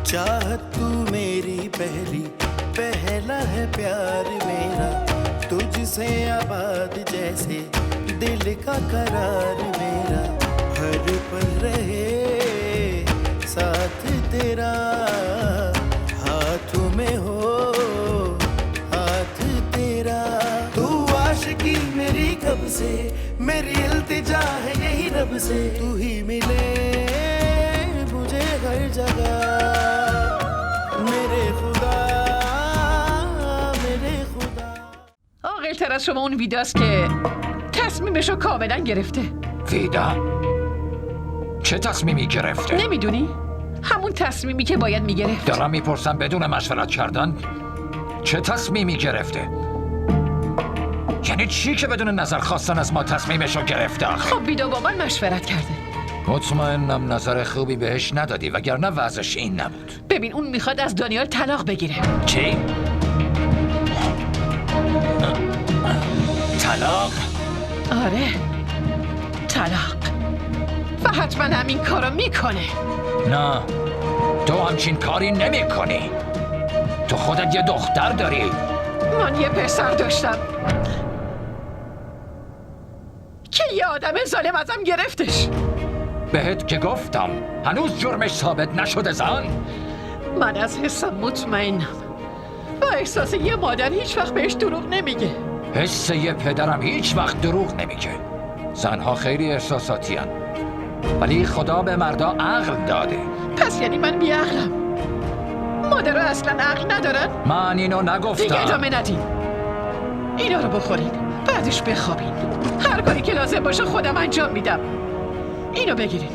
चाहत तू मेरी पहली, पहला है प्यार मेरा, तुझसे आबाद जैसे दिल का करार मेरा, हर पल रहे साथ तेरा, हाथों में हो हाथ तेरा। तू आशिकी मेरी कब से, मेरी इल्तिजा है यही रब से, तू ही मिले मुझे हर जगह, मेरे खुदा मेरे खुदा. عاقل‌تر از شما اون ویداست که تصمیمشو کاملا گرفته. ویدا چه تصمیمی گرفته؟ نمیدونی؟ همون تصمیمی که باید میگرفت. دارم میپرسم بدون مشورت کردن چه تصمیمی گرفته؟ یعنی چی که بدون نظر خواستن از ما تصمیمشو گرفته؟ خب ویدا با من مشورت کرده. مطمئنم نظر خوبی بهش ندادی وگرنه وضعش این نبود. ببین اون میخواد از دانیال طلاق بگیره. چی؟ طلاق؟ آره طلاق و حتما همین کارو میکنه. نه تو همچین کاری نمی کنی. تو خودت یه دختر داری. من یه پسر داشتم که یه آدم ظالم ازم گرفتش. بهت که گفتم هنوز جرمش ثابت نشده زن. من از حسم مطمئنم و احساس یه مادر هیچ وقت بهش دروغ نمیگه. حس یه پدرم هیچ وقت دروغ نمیگه. زنها خیلی احساساتی هن. ولی خدا به مردا عقل داده. پس یعنی من بیعقلم؟ مادرها اصلا عقل ندارن؟ من اینو نگفتم. دیگه ادامه ندین. اینا رو بخورین بعدش بخوابین. هر کاری که لازم باشه خودم انجام میدم. اینو بگیرین.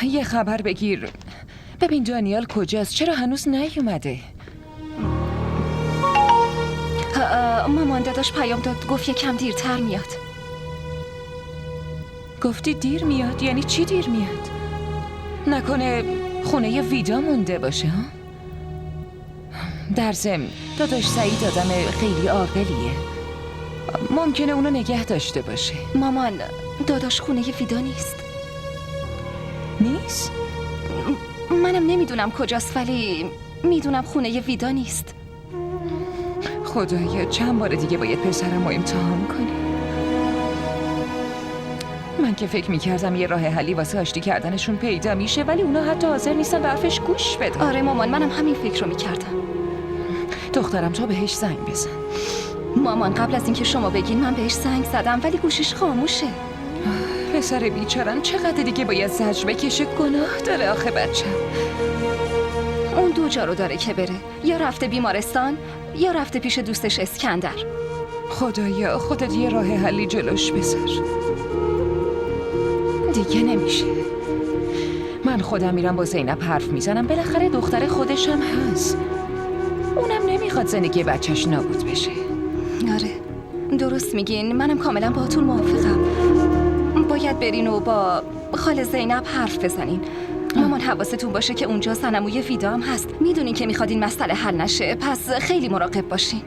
یه خبر بگیر. ببین دانیال کجاست؟ چرا هنوز نیومده؟ مامان داداش پیام داد گفت یکم دیرتر میاد. گفتی دیر میاد؟ یعنی چی دیر میاد؟ نکنه خونه ویدا مونده باشه ها؟ در ضمن داداش سعید آدم خیلی عاقلیه، ممکنه اونو نگه داشته باشه. مامان داداش خونه ویدا نیست. نیست؟ منم نمیدونم کجاست ولی میدونم خونه ویدا نیست. خدایا چند بار دیگه باید پسرم رو امتحان کنی. من که فکر میکردم یه راه حلی واسه آشتی کردنشون پیدا میشه ولی اونا حتی حاضر نیستن به حرفش گوش بدن. آره مامان منم همین فکر رو میکردم. دخترم تو بهش زنگ بزن. مامان قبل از اینکه شما بگین من بهش زنگ زدم ولی گوشش خاموشه. پسر بیچارم چقدر دیگه باید زجر بکشه؟ گناه داره آخه بچه. اون دو جا رو داره که بره، یا رفته بیمارستان یا رفته پیش دوستش اسکندر. خدایا خودت یه راه حلی جلوش بذار. دیگه نمیشه. من خودم میرم با زینب حرف میزنم، بالاخره دختر خودش هم هست. اونم نمیخواد زندگی بچهش نابود بشه. آره درست میگین، منم کاملا باهاتون موافقم. باید برین و با خاله زینب حرف بزنین. مامان حواستون باشه که اونجا صنموی ویدا هم هست. میدونین که میخواد این مسئله حل نشه، پس خیلی مراقب باشین.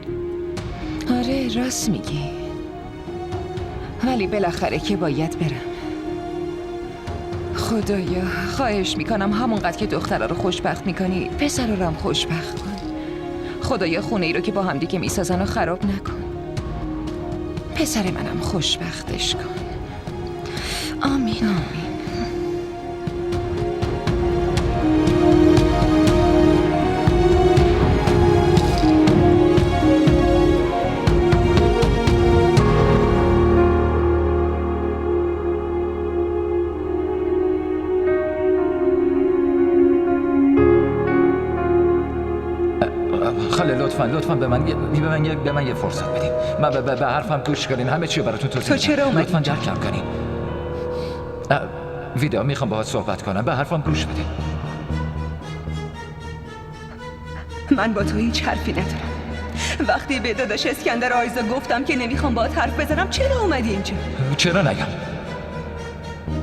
آره راست میگی، ولی بالاخره که باید برم. خدایا خواهش میکنم همونقدر که دخترها رو خوشبخت میکنی پسرها رو هم خوشبخت کن. خدایا خونه ای رو که با هم دیگه میسازن و خراب نکن. پسر منم خوشبختش کن. آمین. آمین. خاله لطفاً به من یه فرصت بدین. من به حرفم گوش کنین، همه چی براتون توضیح میدم. تو چرا اومدی؟ لطفاً درکم کنین. ویدا میخوام باهات صحبت کنم، به حرفم گوش بدین. من با تو هیچ حرفی ندارم. وقتی به داداش اسکندر آیزا گفتم که نمیخوام باهات حرف بزنم چرا اومدی اینجا؟ چرا نگم؟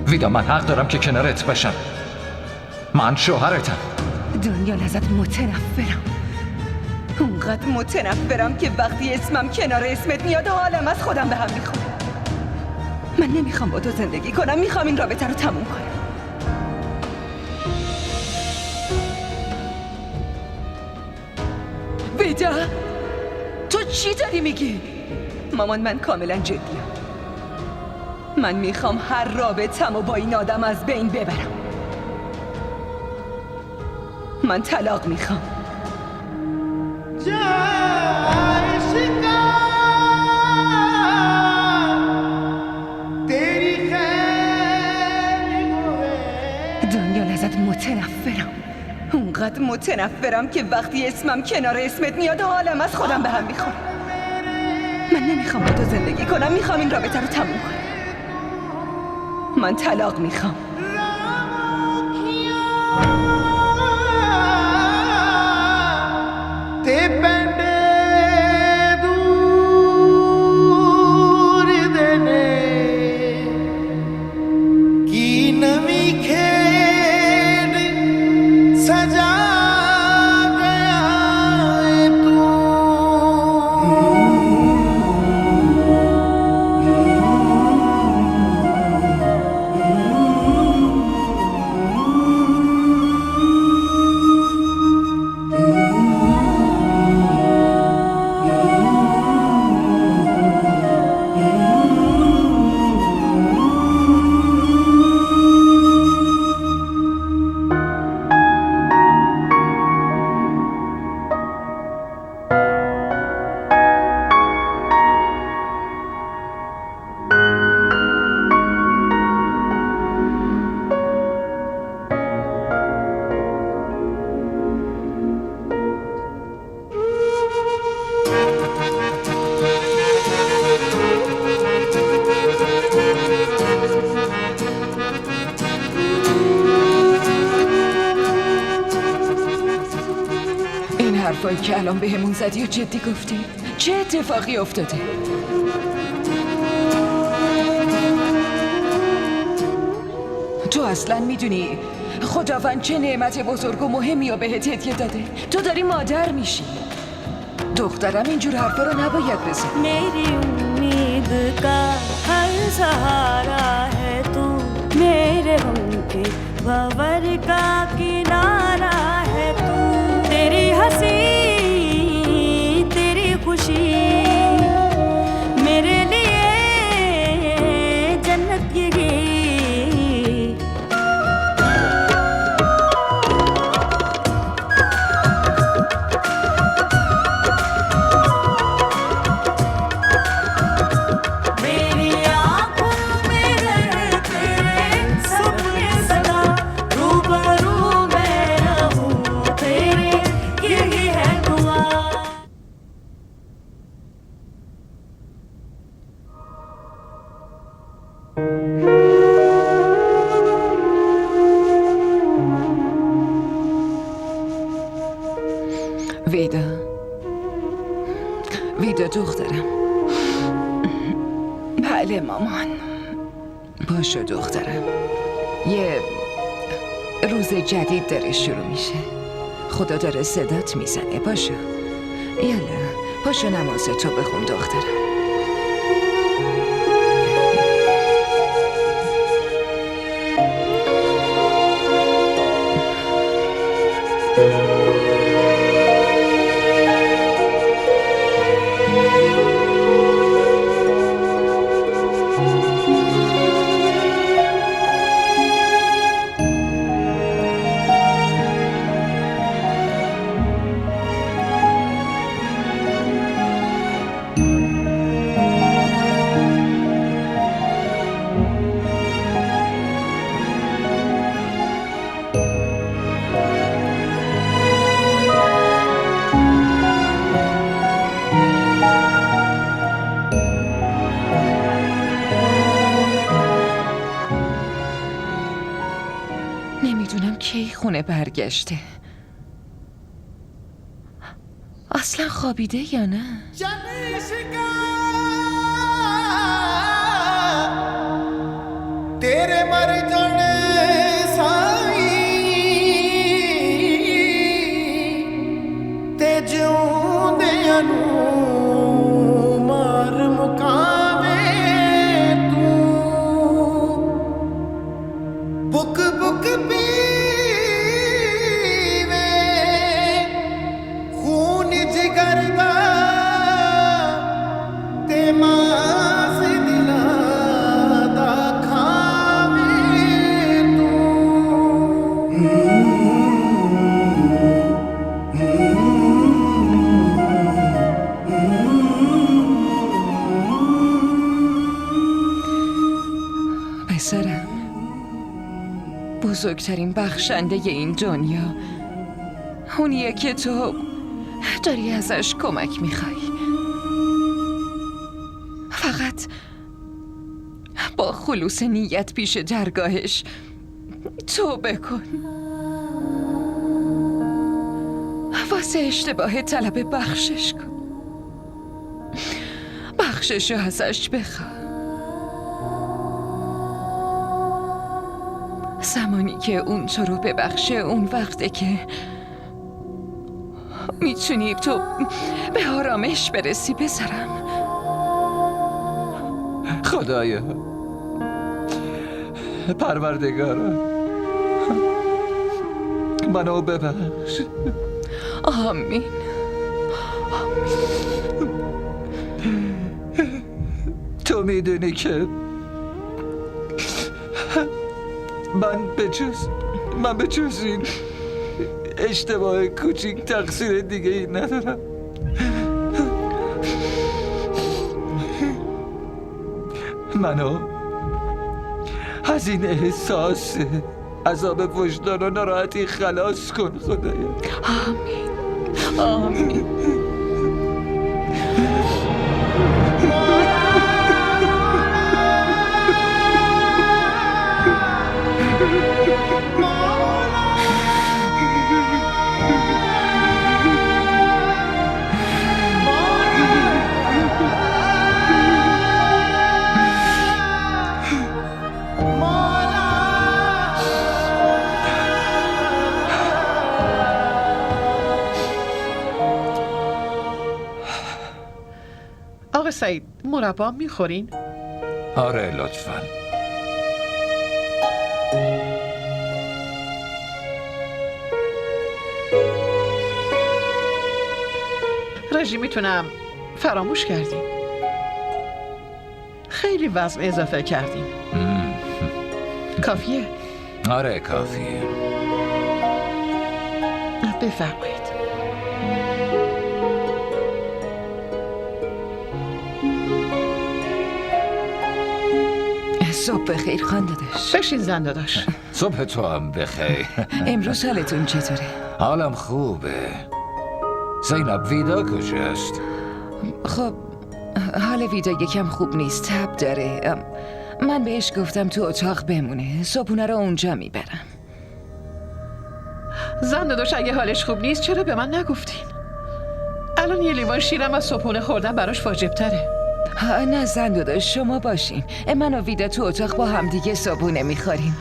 ویدا من حق دارم که کنارت باشم. من شوهرتم. دنیا ازت متنفرم. اونقدر متنفرم که وقتی اسمم کنار اسمت میاد حالم از خودم به هم میخوره. من نمیخوام با تو زندگی کنم، میخوام این رابطه رو تموم کنم. ویدا، تو چی داری میگی؟ مامان من کاملا جدیم. من میخوام هر رابطه‌مو با این آدم از بین ببرم. من طلاق میخوام. دنیا ازت متنفرم. اونقدر متنفرم که وقتی اسمم کنار اسمت میاد حالم از خودم به هم میخوره. من نمیخوام با تو زندگی کنم، میخوام این رابطه رو تموم کنم. من طلاق میخوام. حرفایی که الان بهمون زدی و جدی گفتی؟ چه اتفاقی افتاده؟ تو اصلا میدونی خداوند چه نعمت بزرگ و مهمی رو بهت هدیه داده؟ تو داری مادر میشی. دخترم اینجور حرفا رو نباید بزن. मेरी उम्मीद का हर सहारा है तू, मेरे गम के भंवर का किनारा है तू. तेरी हंसी तेरी खुशी मेरे लिए जन्नत यही. ویدا دخترم. بله مامان. باشو دخترم، یه روز جدید داره شروع میشه. خدا داره صدات میزنه. باشو، یالا پاشو نمازتو بخون دخترم. نمیدونم کی خونه برگشته. اصلا خوابیده یا نه؟ तेरे तेरे मर जाने साई ते जिउंदियां नूं मार मुकावे तू बुक बुक पीवे खून जिगर दा ते मास दिलां दा खावे तू پسرم، بزرگترین بخشنده این دنیا اونیه که تو داری ازش کمک میخوای. فقط با خلوص نیت پیش درگاهش توبه کن. واسه اشتباه طلب بخشش کن. بخششو ازش بخوا. زمانی که اون تو رو ببخشه اون وقته که میتونی تو به آرامش برسی پسرم. خدایا، پروردگارا، منو ببخش. آمین. تو میدونی که من به جز این اشتباه کوچیک تقصیر دیگه ای ندارم. منو از این احساس عذاب وجدان و ناراحتی خلاص کن خدایا. آمین. آمین. آقا سعید، مربا میخورین؟ آره لطفاً. رژیمتونم فراموش کردین. خیلی وزن اضافه کردین. کافیه؟ آره کافیه. بفرمایید. صبح بخیر خان داداش. بشین زن داداش. صبح تو هم بخیر. امروز حالتون چطوره؟ حالم خوبه. زینب ویدا کجاست؟ خب حال ویدا یکم خوب نیست، تب داره. من بهش گفتم تو اتاق بمونه، صبحونه رو اونجا میبرم. زن داداش اگه حالش خوب نیست چرا به من نگفتین؟ الان یه لیوان شیرم از صبحونه خوردن براش واجب تره. نه زن داداش شما باشین، من و ویدا تو اتاق با همدیگه صبحونه میخوریم.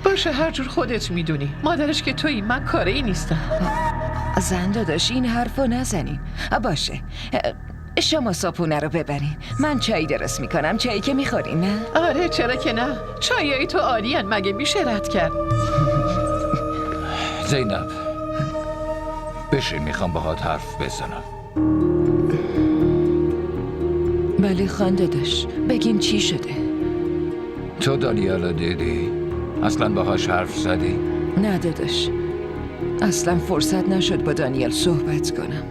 باشه هر جور خودت میدونی، مادرش که تویی، من کاری نیستم. زن داداش این حرفو نزنین. باشه شما صبحونه رو ببرین، من چای درست میکنم. چایی که میخورین نه؟ آره چرا که نه، چایای تو عالیان، مگه میشه رد کرد؟ زینب بشین، میخوام باهات حرف بزنم. بله خان داداش، بگین چی شده؟ تو دانیال دیدی؟ اصلا باهاش حرف زدی؟ نه داداش، اصلا فرصت نشد با دانیال صحبت کنم.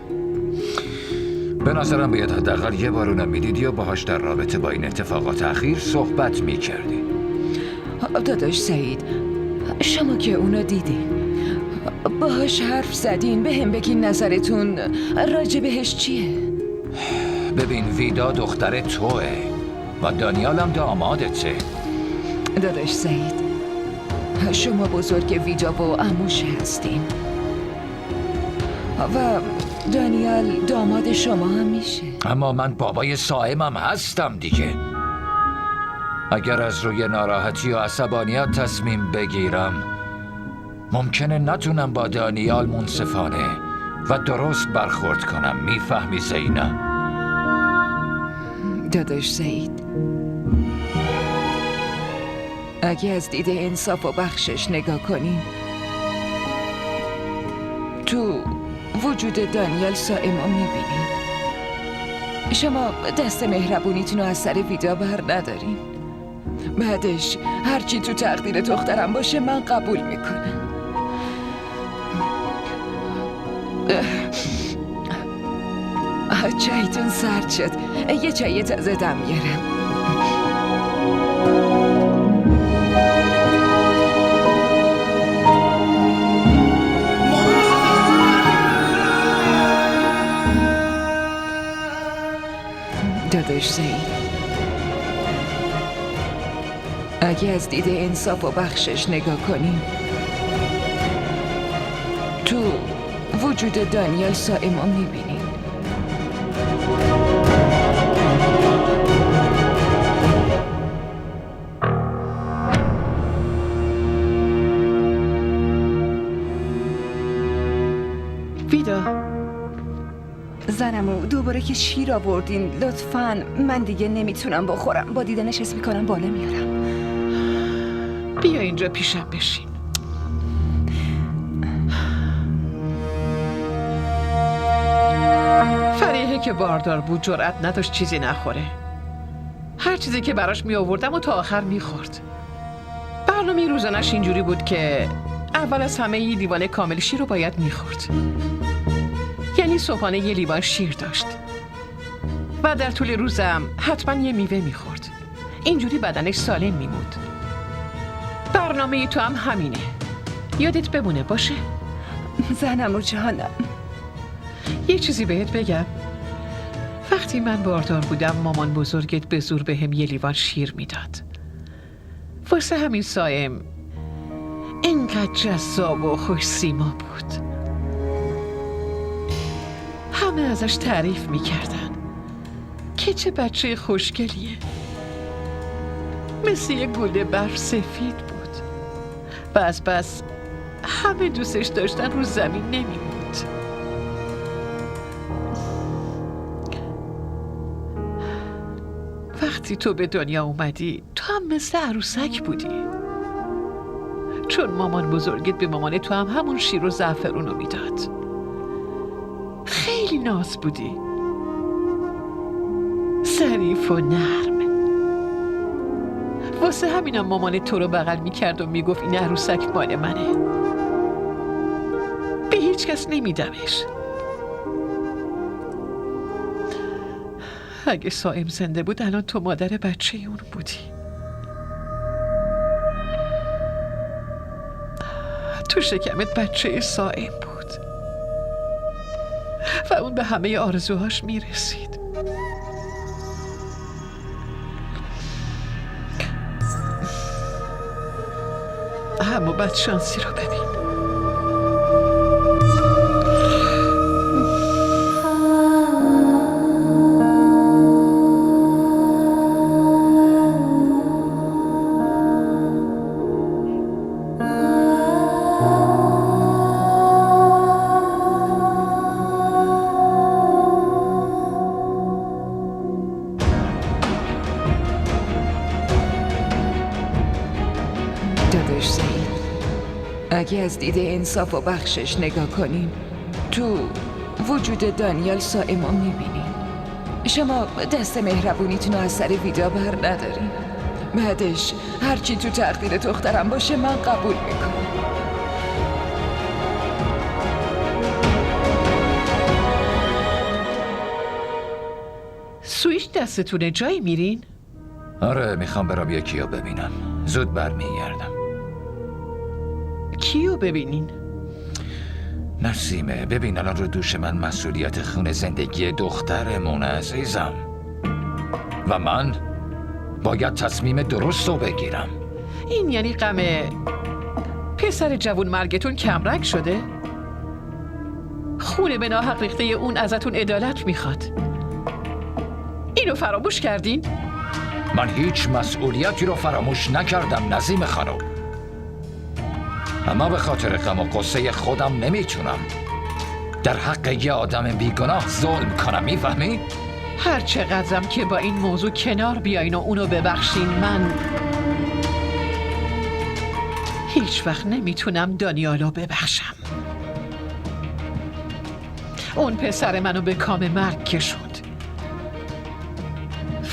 به نظرم باید حداقل یه بار اونم میدیدی یا باهاش در رابطه با این اتفاقات اخیر صحبت میکردی. داداش سعید، شما که اونو دیدین، باهاش حرف زدین، به هم بگین نظرتون راجع بهش چیه؟ ببین ویدا دختر توه و دانیالم دامادته. داداش سعید، شما بزرگ ویدا و عموش هستین و دانیال داماد شما هم میشه. اما من بابای صائمم هستم دیگه. اگر از روی ناراحتی و عصبانیت تصمیم بگیرم ممکنه نتونم با دانیال منصفانه و درست برخورد کنم. میفهمی زینا؟ داداش سعید، اگه از دید انصاف و بخشش نگاه کنیم، تو وجود دانیال صائمو میبینیم. شما دست مهربونیتون رو از سر ویدا بر ندارین. بعدش هرچی تو تقدیر دخترم باشه من قبول میکنم. چایتون سرد شد. یه چای تازه دم میارم. داداش سعید، اگه از دید انصاف و بخشش نگاه کنیم، تو وجود دانیال صائمو میبینیم. ویدا، زنمو دوباره که شیر آوردین لطفاً. من دیگه نمیتونم بخورم. با دیدنش حس میکنم بالا میارم. بیا اینجا پیشم بشین. فریحه که باردار بود جرأت نداشت چیزی نخوره. هر چیزی که براش می آوردم و تا آخر میخورد. برنامه روزانش اینجوری بود که اول از همه یه لیوان کامل شیر رو باید میخورد. یعنی صبحانه یه لیوان شیر داشت و در طول روزم حتما یه میوه میخورد. اینجوری بدنش سالم میموند. برنامه تو هم همینه. یادت بمونه باشه؟ زنمو جانم، یه چیزی بهت بگم. وقتی من باردار بودم مامان بزرگت به زور بهم یه لیوان شیر میداد. واسه همین صائم اینقدر جذاب و خوش سیما بود. همه ازش تعریف میکردن که چه بچه خوشگلیه. مثل یه گل برف سفید بود و از بس همه دوستش داشتن رو زمین نمیموند. وقتی تو به دنیا اومدی تو هم مثل عروسک بودی، چون مامان بزرگت به مامان تو هم همون شیر و زعفرون رو میداد. خیلی ناز بودی، ظریف و نرم. واسه همینم مامان تو رو بغل میکرد و میگفت این عروسک مال منه. به هیچ کس نمیدمش. اگه صائم زنده بود الان تو مادر بچه اون بودی. تو شکمت بچه صائم بود و اون به همه آرزوهاش میرسید. اما بدشانسی رو ببین. داداش سعید، اگه از دید انصاف و بخشش نگاه کنیم، تو وجود دانیال صائمو میبینیم. شما دست مهربونیتون رو از سر ویدا بر ندارین. بعدش هرچی تو تقدیر دخترم باشه من قبول میکنم. سویچ دستتونه، جایی میرین؟ آره، میخوام برم یکیو ببینم. زود برمیگردم. کیو ببینین؟ نسیمه. ببین الان رو دوش من مسئولیت خون زندگی دخترمون عزیزم و من باید تصمیم درست رو بگیرم. این یعنی غم پسر جوون مرگتون کمرنگ شده؟ خون به ناحق ریخته اون ازتون عدالت میخواد. اینو فراموش کردین؟ من هیچ مسئولیتی رو فراموش نکردم نظیم خانم، اما به خاطر غم و غصه خودم نمیتونم در حق یه آدم بیگناه ظلم کنم. میفهمی؟ هر چقدرم که با این موضوع کنار بیاین و اونو ببخشین، من هیچ وقت نمیتونم دانیالو ببخشم. اون پسر منو به کام مرگ کشوند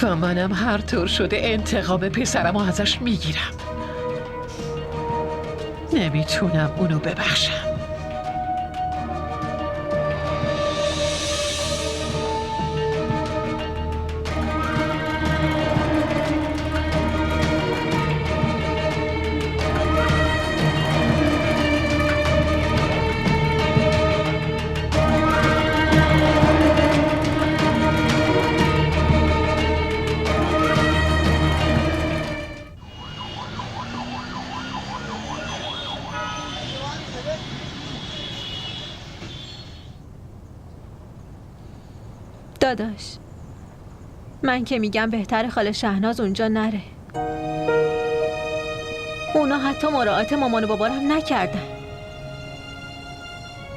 و منم هر طور شده انتقام پسرمو ازش میگیرم. نمیتونم اونو ببخشم. داداش، من که میگم بهتر خاله شهناز اونجا نره. اونا حتی مراعات مامان و بابا رو هم نکردن.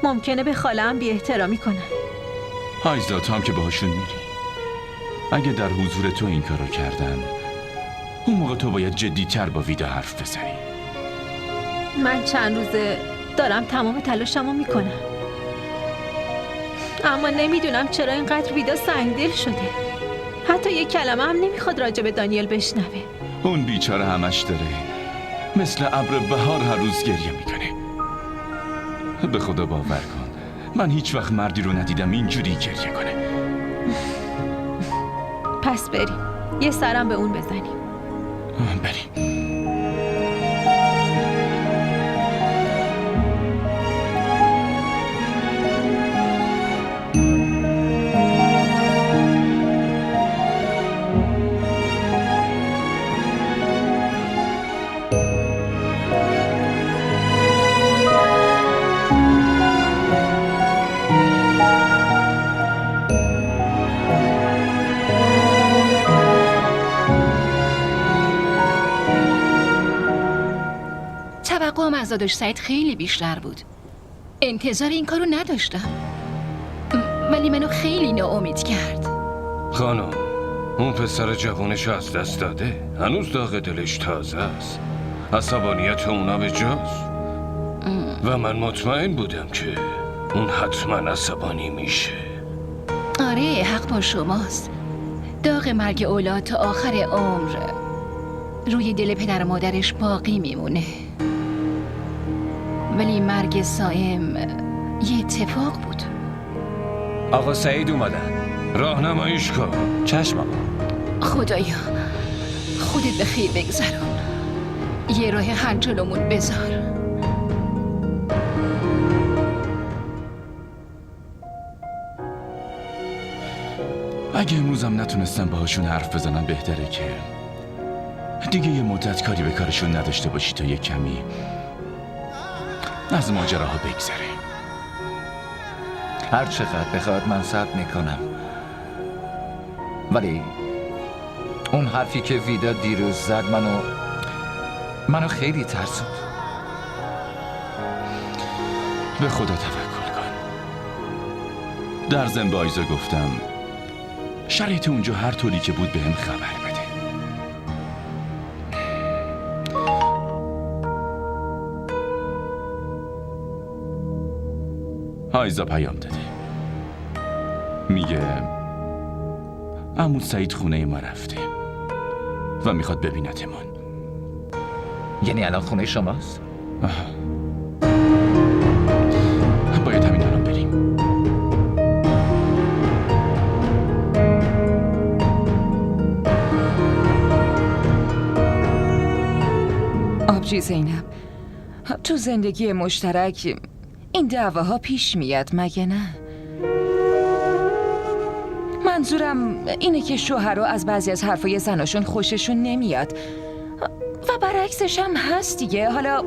ممکنه به خاله هم بی احترامی کنن. آیزا، تو هم که باهاشون میری. اگه در حضور تو این کارو کردن، اون موقع تو باید جدی‌تر با ویدا حرف بزنی. من چند روزه دارم تمام تلاشمو میکنم، اما نمیدونم چرا اینقدر ویدا سنگدل شده. حتی یک کلمه هم نمیخواد راجع به دانیل بشنوه. اون بیچاره همش داره مثل ابر بهار هر روز گریه میکنه. به خدا باور کن، من هیچ وقت مردی رو ندیدم اینجوری گریه کنه. پس بریم یه سرم به اون بزنیم. بریم. توقعم از داداش سعید خیلی بیشتر بود. انتظار این کارو نداشتم، ولی منو خیلی ناامید کرد. خانم، اون پسر جوانش از دست داده، هنوز داغ دلش تازه است. عصبانیت اونا به جاست و من مطمئن بودم که اون حتما عصبانی میشه. آره، حق با شماست. داغ مرگ اولاد تا آخر عمر روی دل پدر و مادرش باقی میمونه، ولی مرگ سائم یه اتفاق بود. آقا سعید اومدن، راهنماییش کن. چشم آقا. خدایا خودت به خیر بگذرون، یه راه حل جلومون بذار. اگه امروزم نتونستم باهاشون حرف بزنم بهتره که دیگه یه مدت کاری به کارشون نداشته باشی تا یه کمی از ماجراها بگذره. هر چقدر بخواد من صبر میکنم، ولی اون حرفی که ویدا دیروز زد منو خیلی ترسوند. به خدا توکل کن. در ضمن به آیزا گفتم شرایط اونجا هر طوری که بود بهم خبر بده. آیزا پیام داده، میگه عمو سعید خونه ما رفته و میخواد ببینتمون. یعنی الان خونه شماست؟ باید همین الان بریم. آبجی زینب، تو زندگی مشترک این دعواها پیش میاد مگه نه؟ منظورم اینه که شوهرها از بعضی از حرفای زناشون خوششون نمیاد و برعکسش هم هست دیگه. حالا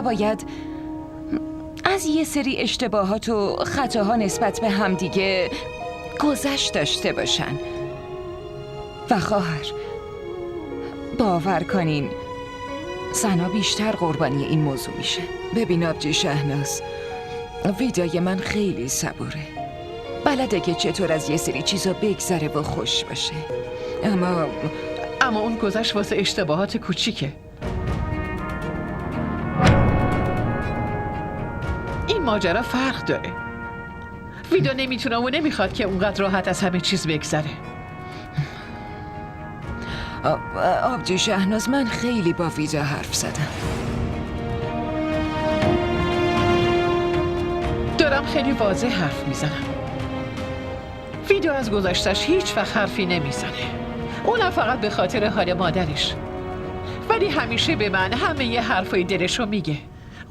باید از یه سری اشتباهات و خطاها نسبت به همدیگه گذشت داشته باشن. و خواهر، باور کنین سنا بیشتر قربانی این موضوع میشه. ببین آبجی شهناز، ویدای من خیلی صبوره، بلده که چطور از یه سری چیزا بگذره و خوش باشه. اما اون گذشت واسه اشتباهات کوچیکه. این ماجرا فرق داره. ویدا نمیتونه و نمیخواد که اونقدر راحت از همه چیز بگذره. آبجی شهناز، من خیلی با ویدا حرف زدم. دارم خیلی واضح حرف میزنم. ویدا از گذشتش هیچ وقت حرفی نمیزنه. اونم فقط به خاطر حال مادرش. ولی همیشه به من همه یه حرفای دلشو میگه.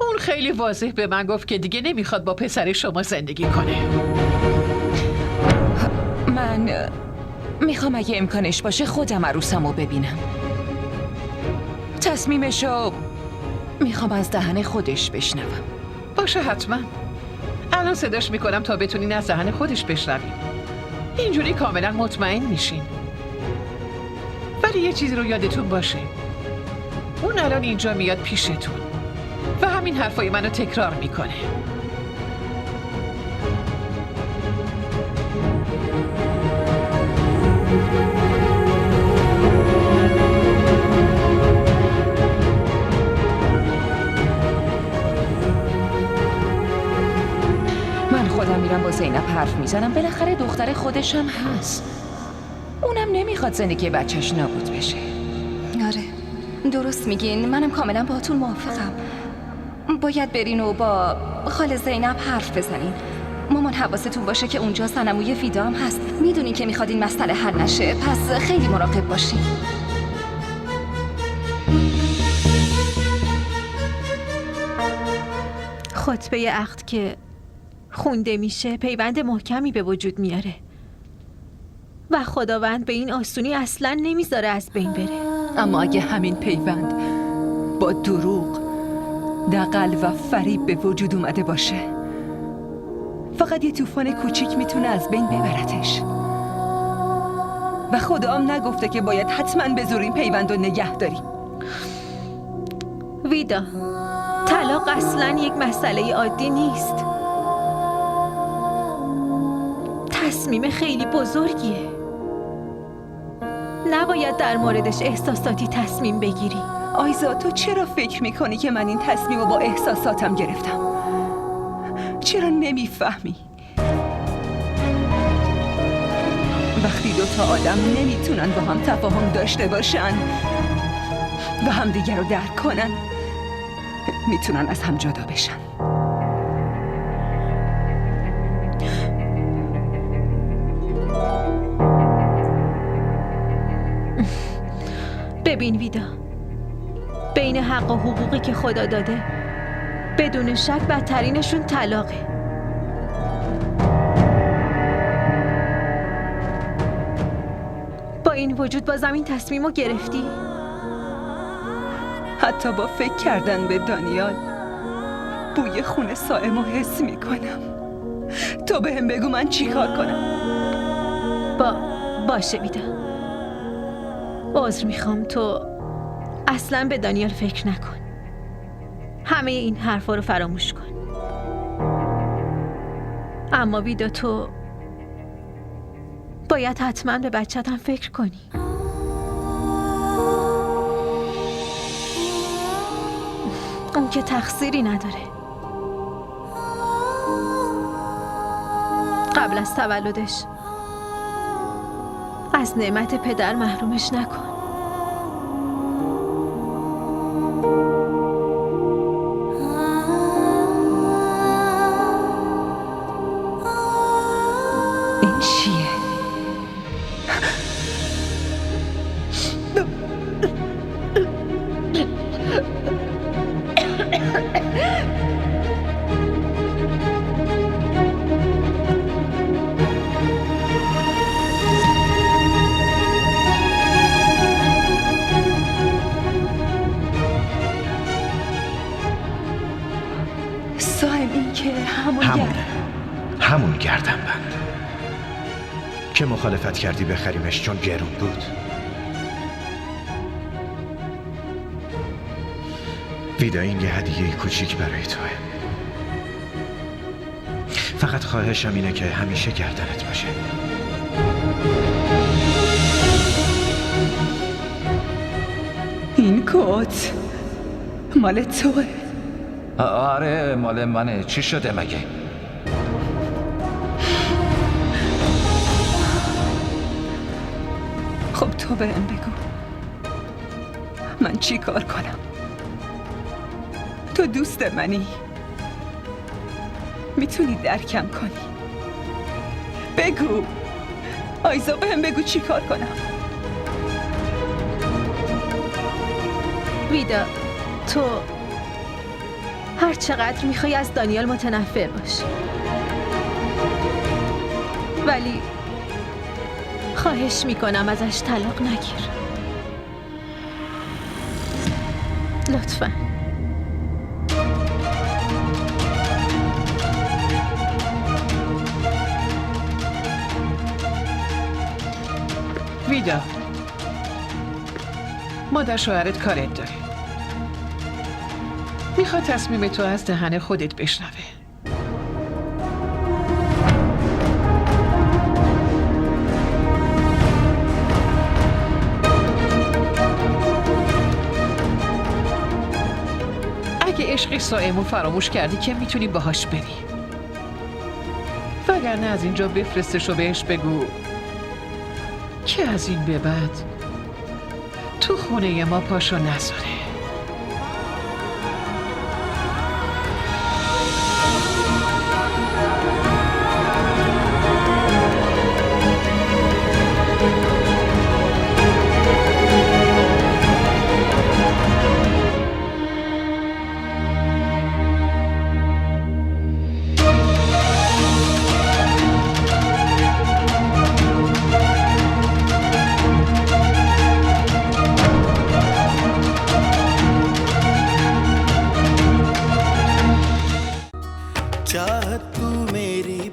اون خیلی واضح به من گفت که دیگه نمیخواد با پسر شما زندگی کنه. من میخوام اگه امکانش باشه خودم عروسمو ببینم. تصمیمشو میخوام از دهن خودش بشنوم. باشه حتما. الان صداش میکنم تا بتونین از دهن خودش بشنوین. اینجوری کاملا مطمئن میشین. ولی یه چیزی رو یادتون باشه. اون الان اینجا میاد پیشتون و همین حرفای منو تکرار میکنه. من خودم میرم با زینب حرف میزنم. بالاخره دختر خودشم هست. اونم نمیخواد زندگی بچهش نابود بشه. آره درست میگین، منم کاملا باهاتون موافقم. باید برین و با خاله زینب حرف بزنین. مامان حواستون باشه که اونجا صنموی ویدا هم هست. میدونین که میخواد این مسئله حل نشه، پس خیلی مراقب باشین. خطبه عقد که خونده میشه پیوند محکمی به وجود میاره و خداوند به این آسونی اصلا نمیذاره از بین بره. اما اگه همین پیوند با دروغ، دغل و فریب به وجود اومده باشه، فقط یه طوفان کوچیک میتونه از بین ببرتش. و خدا هم نگفته که باید حتما به زور این پیوند رو نگه داریم. ویدا، طلاق اصلا یک مسئله عادی نیست. تصمیم خیلی بزرگیه. نباید در موردش احساساتی تصمیم بگیری. آیزا، تو چرا فکر میکنی که من این تصمیم رو با احساساتم گرفتم؟ چرا نمیفهمی؟ وقتی دو تا آدم نمیتونن با هم تفاهم داشته باشن و همدیگر رو درک کنن، میتونن از هم جدا بشن. ببین ویدا، بین حق و حقوقی که خدا داده بدون شک بدترینشون طلاقه. با این وجود بازم این تصمیم رو گرفتی؟ حتی با فکر کردن به دانیال بوی خون صائم رو حس میکنم. تو بهم بگو من چی کار کنم؟ باشه ویدا، عذر میخوام. تو اصلا به دانیال فکر نکن. همه این حرفا رو فراموش کن. اما ویدا، تو باید حتما به بچت هم فکر کنی. اون که تقصیری نداره. قبل از تولدش از نعمت پدر محرومش نکن. این چیه؟ همون گردن بند. که مخالفت کردی بخریمش چون گرون بود. ویدا، این یه هدیه کوچیک برای توه. فقط خواهشم اینه که همیشه گردنت باشه. این کت مال توه. آره مال منه. چی شده مگه؟ خب تو بهم بگو من چی کار کنم؟ تو دوست منی، میتونی درکم کنی. بگو آیزا، بهم بگو چی کار کنم. ویدا، تو هر چقدر میخوای از دانیال متنفر باش، ولی خواهش میکنم ازش طلاق نگیر لطفاً. ویدا، مادر شوهرت کارت داره. میخواد تصمیم تو از دهن خودت بشنوه. اگه عشق سائمو فراموش کردی که میتونی باهاش بری، وگرنه از اینجا بفرستش و بهش بگو که از این به بعد تو خونه ما پاشو نذاره. चाहत तू मेरी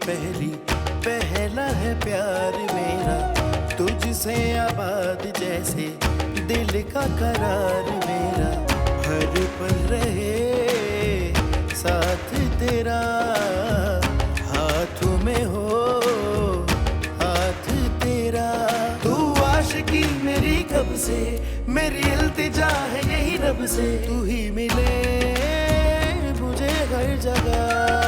पहला है प्यार मेरा, तुझसे आबाद जैसे दिल का करार मेरा, हर पल रहे साथ तेरा, हाथों में हो हाथ तेरा। तू आशिकी मेरी कब से, मेरी इल्तिजा है यही रब से, तू ही मिले मुझे हर जगह।